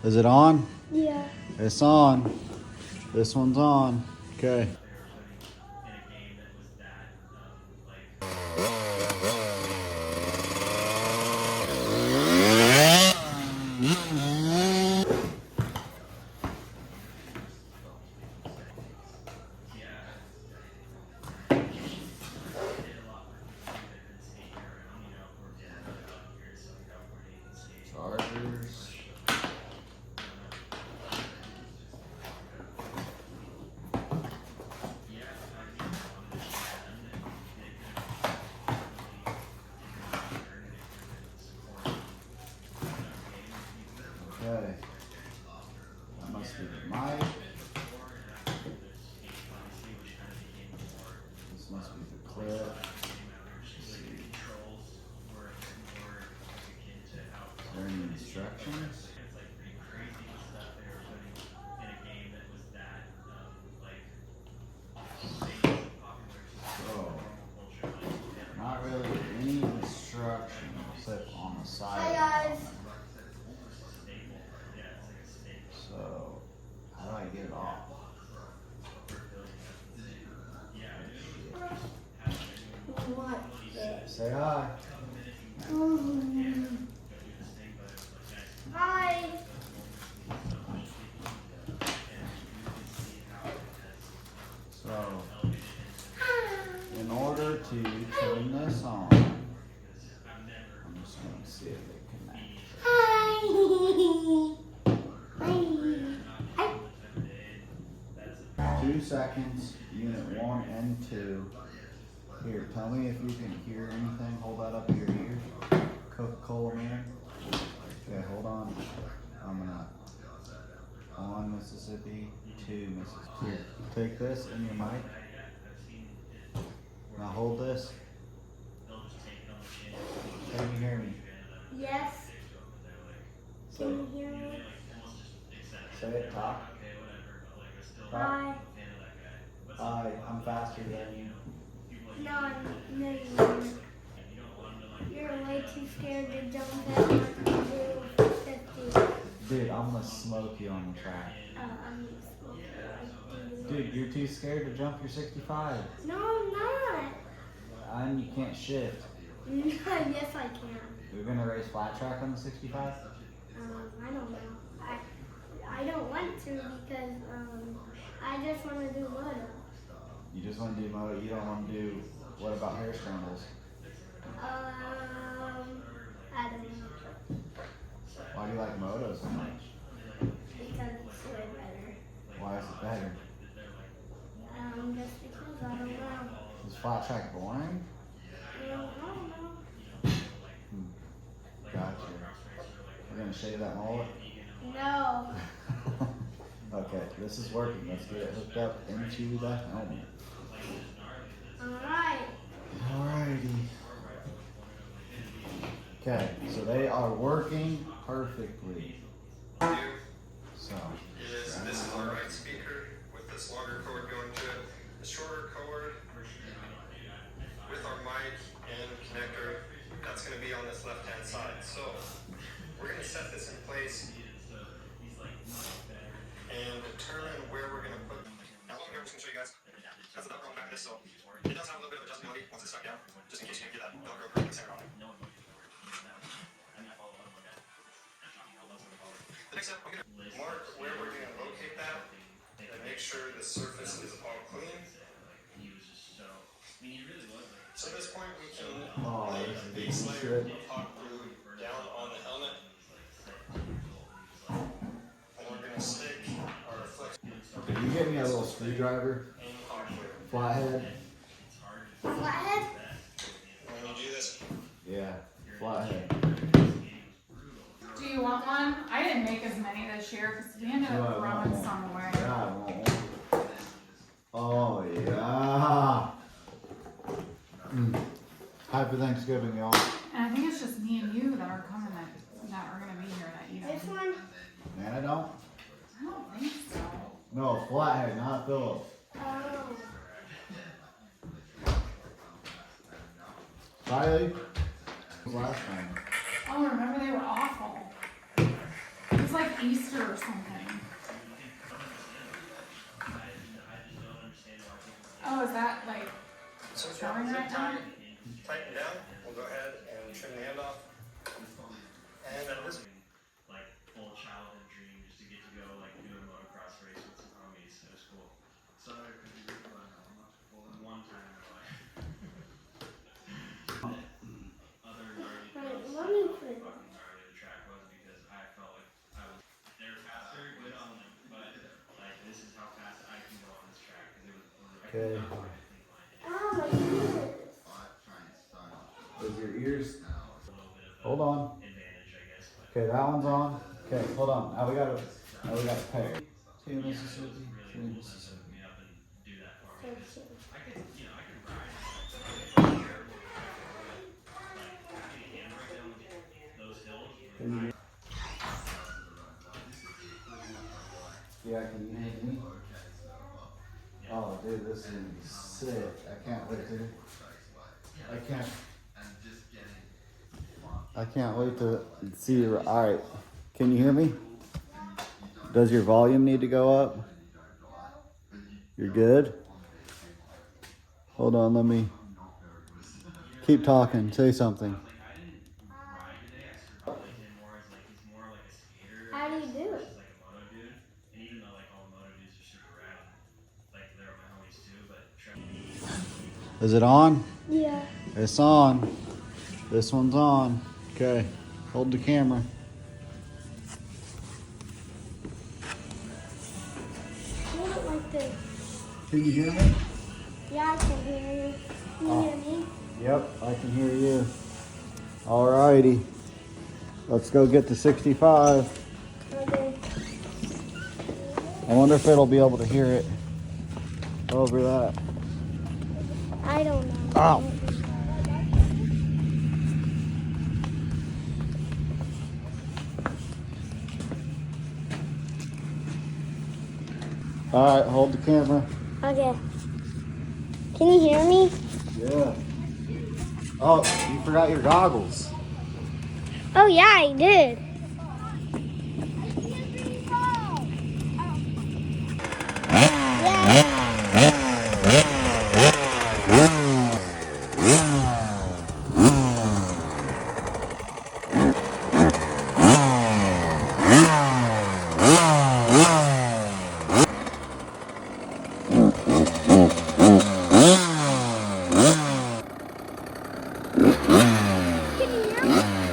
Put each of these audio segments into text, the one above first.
Is it on? Yeah. It's on. This one's on. Okay. Chargers. Okay. That must be the mic. This must be the clip. Is there any instructions? So, not really any instructions except on the side. Hi guys. So, how do I get it off? What? Say hi. Hi. So, in order to turn this on, I'm just going to see if it connects. Hi. Hi. 2 seconds, unit 1 and 2. Here, tell me if you can hear anything. Hold that up to your ear. Coca-Cola man. Okay, hold on. I'm gonna. 1 Mississippi, 2 Mississippi. Here, take this in your mic. Now hold this. Can you hear me? Yes. Can you hear me? Say it, talk. Hi. Hi, I'm faster than you. No, you're not. You're way too scared to jump at like do 50. Dude, I'm gonna smoke you on the track. I'm Dude, you're too scared to jump your 65. No, I'm not. And you can't shift. Yes, I can. You're gonna race flat track on the 65? I don't know. I don't want to because I just want to do Moto. You just want to do Moto, you don't want to do, what about hair scrambles? I don't know. Why do you like Moto so much? Because it's way better. Why is it better? Just because I don't know. Is flat track boring? I don't know. Gotcha. We're gonna shave that mullet? No. Okay, this is working. Let's get it hooked up into the helmet. Alright. Alrighty. Okay, so they are working perfectly. So, This is our right speaker with this longer cord going to it. The shorter cord with our mic and connector, that's going to be on this left-hand side. So we're going to set this in place and determine where we're going to put. Now, here, I'm just going to show you guys. That's the Velcro on the back of this, so it does have a little bit of adjustability once it's stuck down, just in case you can't get that Velcro perfectly centered on it. The next step, we're going to mark where we're going to locate that and make sure the surface is all clean. So at this point, we can lay a base layer of hot glue down on the helmet. And we're going to stick our flex. can you get me a little screwdriver? Flathead? Flathead? When you do this, Yeah, flathead. Do you want one? I didn't make as many this year because we ended up throwing some away. Yeah, I want one. Oh, yeah. Happy Thanksgiving, y'all. And I think it's just me and you that are coming that are gonna be here that eat This them. one? Man, I don't. I don't think so. No, flathead, not Phillips. Oh. Riley? Last time. Oh, remember they were awful. It was like Easter or something. Oh, is that like So if you showing have right zip now? tighten down, we'll go ahead and trim the end off. And then this like full childhood dream just to get to go like do a motocross race with some homies. It was cool. Sorry, could you rip one one time in my life. Other gnarly things, Let me how put- fucking gnarly the track was because I felt like I was they were faster, good on them, but like this is how fast I can go on this track because it was I Okay. could not ride a clean line. Oh my goodness. With your ears. A little bit of Hold on. advantage, I guess. But Okay, that one's on. Okay, hold on. Now we gotta pair. To Mississippi. really To cool to Mississippi. hook me up and do that for me. 'Cause So I could, I could ride like having a handbrake down those hills. Yeah, can you hear me? Oh, dude, this is gonna be sick. I can't wait to. I can't wait to see you. All right, can you hear me? Does your volume need to go up? You're good? Hold on, let me keep talking. Say something. how do you do it? Like a Moto dude, and even though like all Moto dudes are super rad, like they're my homies too, but Is it on? Yeah. It's on. This one's on. Okay, hold the camera. Hold it like this. Can you hear me? Yeah, I can hear you. Can you hear me? Yep, I can hear you. Alrighty. Let's go get to 65. Okay. I wonder if it'll be able to hear it over that. I don't know. Ow. Alright, hold the camera. Okay. Can you hear me? Yeah. Oh, you forgot your goggles. Oh yeah, I did.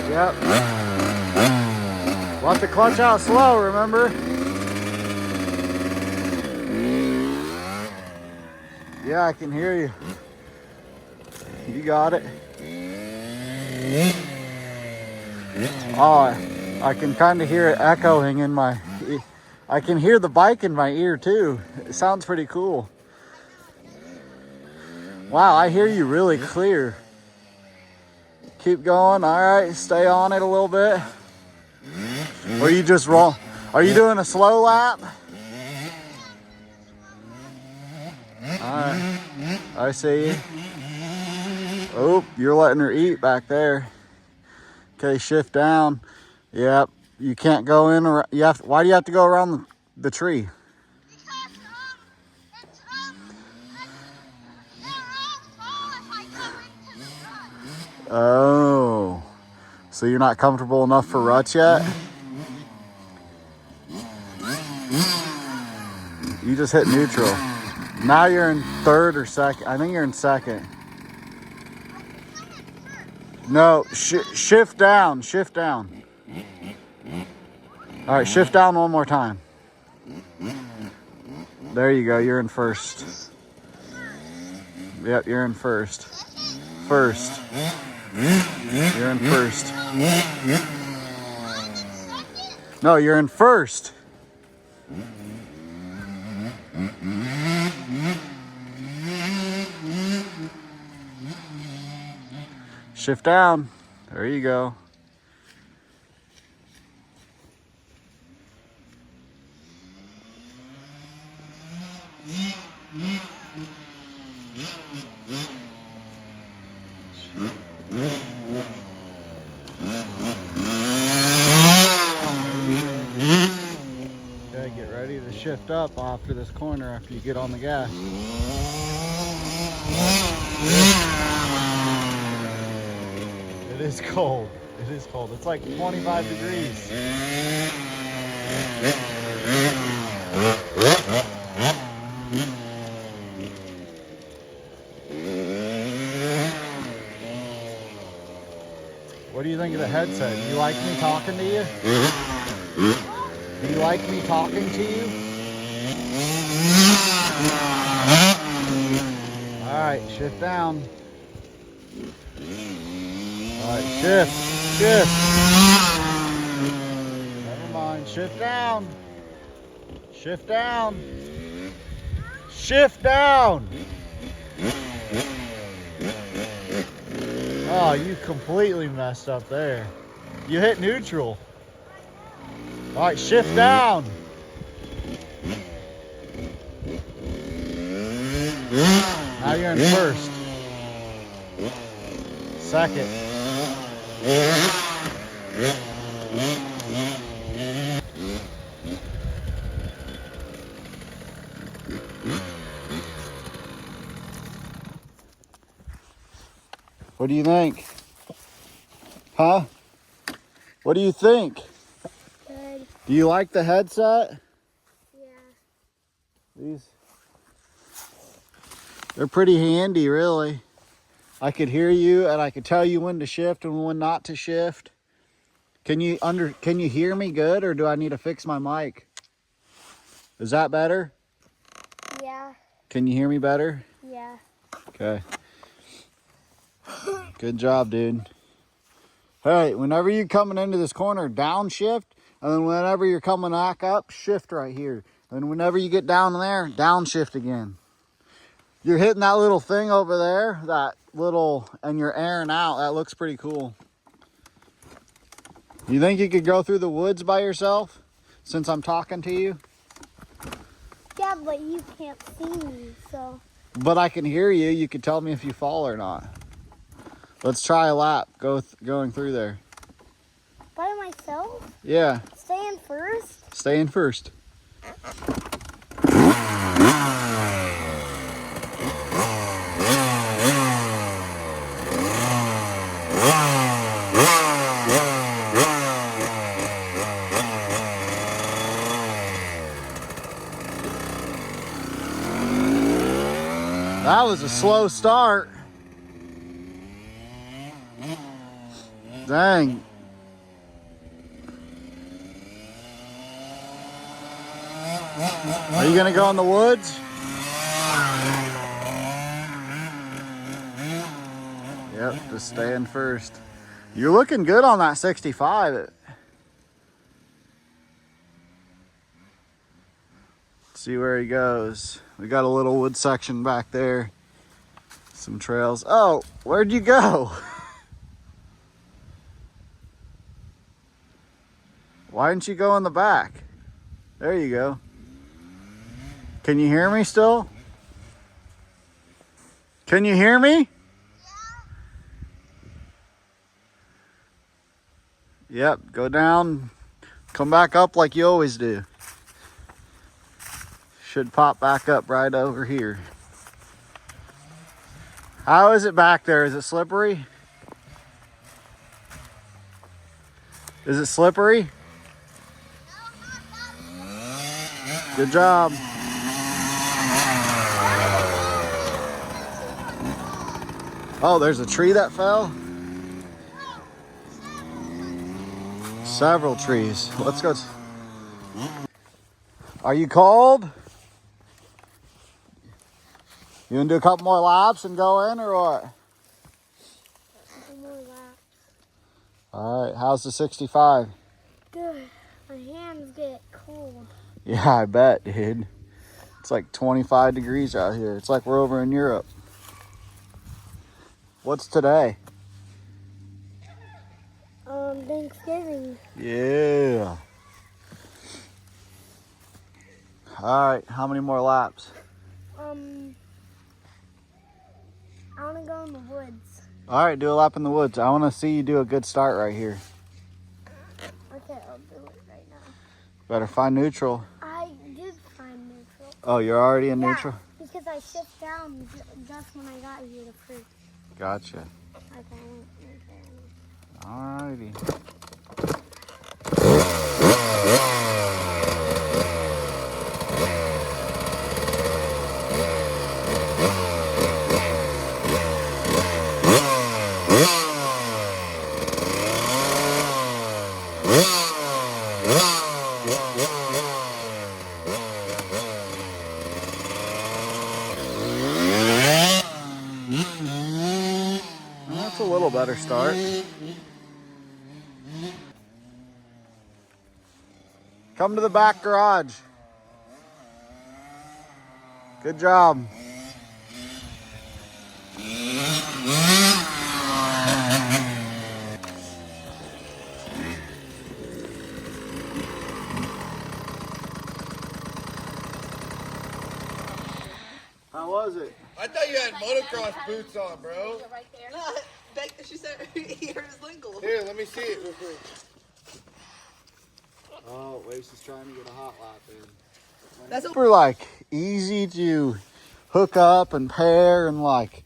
Yep. Want the clutch out slow, remember? Yeah, I can hear you. You got it. Oh, I can kind of hear it echoing in my... I can hear the bike in my ear too. It sounds pretty cool. Wow, I hear you really clear. Keep going. All right, stay on it a little bit. Or you just roll. Are you doing a slow lap? All right, I see you. Oh, you're letting her eat back there. Okay, shift down. Yep, you can't go in. Or you have. Why do you have to go around the tree? Oh, so you're not comfortable enough for ruts yet? You just hit neutral. Now you're in third or second. I think you're in second. No, shift down, shift down. All right, shift down one more time. There you go, you're in first. Yep, you're in first. First. You're in first. No, you're in first. Shift down. There you go. Okay, get ready to shift up after this corner after you get on the gas. It is cold. It is cold. It's like 25 degrees. What do you think of the headset? Do you like me talking to you? Do you like me talking to you? Alright, shift down. Alright, shift. Never mind, shift down. Shift down. Shift down. Oh, you completely messed up there. You hit neutral. Alright, shift down. Now you're in first. Second. What do you think? Huh? What do you think? Good. Do you like the headset? Yeah. They're pretty handy, really. I could hear you and I could tell you when to shift and when not to shift. Can you hear me good, or do I need to fix my mic? Is that better? Yeah. Can you hear me better? Yeah. Okay. Good job, dude. Hey, whenever you're coming into this corner, downshift. And then whenever you're coming back up, shift right here. And whenever you get down there, downshift again. You're hitting that little thing over there, and you're airing out. That looks pretty cool. You think you could go through the woods by yourself since I'm talking to you? Yeah, but you can't see me, so. But I can hear you. You could tell me if you fall or not. Let's try a lap going through there. By myself? Yeah. Stay in first? Stay in first. That was a slow start. Dang. Are you gonna go in the woods? Yep, just stay in first. You're looking good on that 65. See where he goes. We got a little wood section back there. Some trails. Oh, where'd you go? Why didn't you go in the back? There you go. Can you hear me still? Can you hear me? Yep, go down, come back up like you always do. Should pop back up right over here. How is it back there? Is it slippery? Is it slippery? Good job. Oh, there's a tree that fell? Several trees. Let's go. Are you cold? You gonna do a couple more laps and go in, or what? Couple more laps. All right, how's the 65? Good. My hands get cold. Yeah, I bet, dude. It's like 25 degrees out here. It's like we're over in Europe. What's today? Thanksgiving. Yeah. All right, how many more laps? I want to go in the woods. All right, do a lap in the woods. I want to see you do a good start right here. Okay, I'll do it right now. Better find neutral. I Oh, you're already in neutral? Because I shift down just when I got here to first. Gotcha. Like I went right there. Alrighty. That's a little better start. Come to the back garage. Good job. How was it? I thought you had motocross boots on, bro. Right there. No, she said he hurt his lingle. Here, let me see it real quick. Oh, Wace is trying to get a hot lap in. That's Super like easy to hook up and pair and like,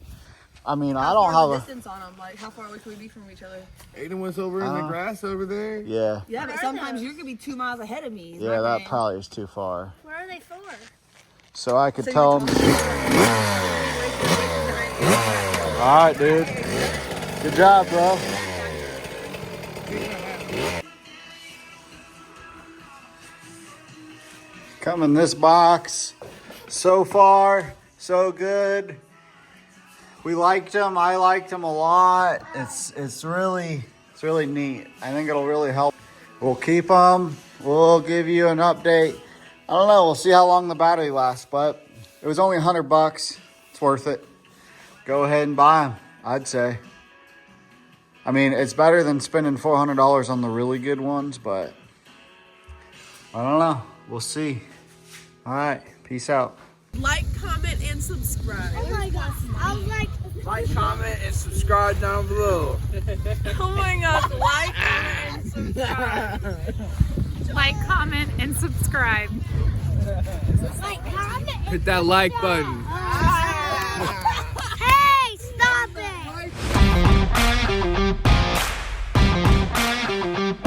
I mean, I don't have a distance on them. Like, how far away can we be from each other? Aiden was over in the grass over there. Yeah. Yeah, but sometimes you're gonna be 2 miles ahead of me. Yeah, that probably is too far. Where are they for? So I could tell him. All right, dude. Good job, bro. Come in this box. So far, so good. We liked him. I liked him a lot. It's really neat. I think it'll really help. We'll keep them. We'll give you an update. I don't know. We'll see how long the battery lasts, but it was only $100. It's worth it. Go ahead and buy them, I'd say. I mean, it's better than spending $400 on the really good ones, but I don't know. We'll see. All right. Peace out. Like, comment, and subscribe. Oh my gosh. I was like, Like, comment, and subscribe down below. Oh my god, like, comment, and subscribe. Like, comment, and subscribe. comment. Hit that like button. Hey, stop it.